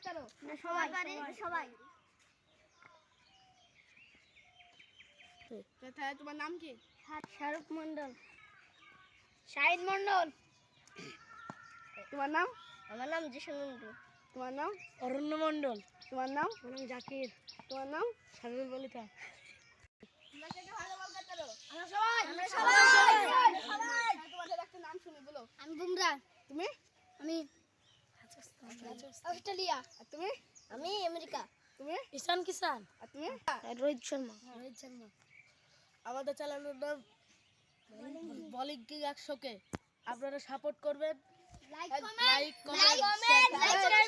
করো না সবাই সবাই তাহলে তোমার নাম কি? শাহরুখ মন্ডল। শাহিদ মন্ডল। তোমার নাম? আমার নাম জিশান মন্ডল। তোমার নাম? অরণ্য মন্ডল। তোমার নাম? আমার নাম জাকির। তোমার নাম? শামিম বলিতা। তোমরা কে ভালো বল করো? আমরা সবাই। তোমাদের একটা নাম শুনি বলো। আমি বুমরা। তুমি? আমি অস্ট্রেলিয়া। আর তুমি? আমি আমেরিকা। তুমি? ঈশান কিষান। আর তুমি? রোহিত শর্মা। আমাদের চ্যানেলের নাম বলিং কিং 100 কে। আপনারা সাপোর্ট করবেন। লাইক কমেন্ট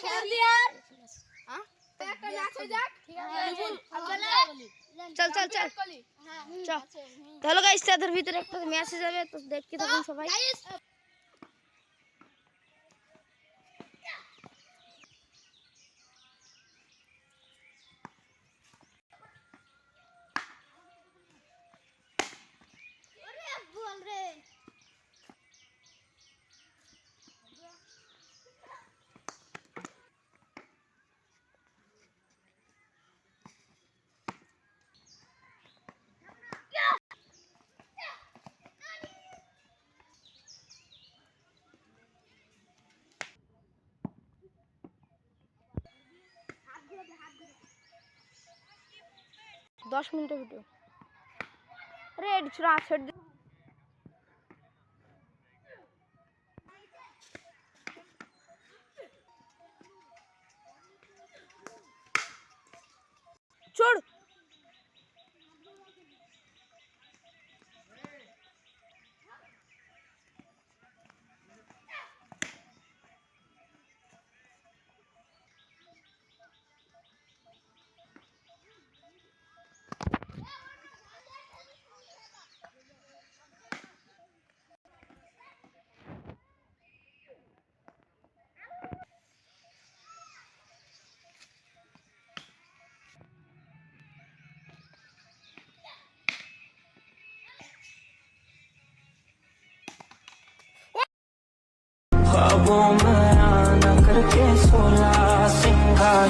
শেয়ার দিন। একটা নাচ হয়ে যাক। চল চল চল চল। চলো গাইস, তাদের ভিতরে একটা মেসেজ যাবে, তো দেখতে থাকুন সবাই। বল রে। দশ মিনিটের ভিডিও। রেড ছোড়া ছেড়ে দে। छोड़। ख्वाबों में आना करके 16 सिंगार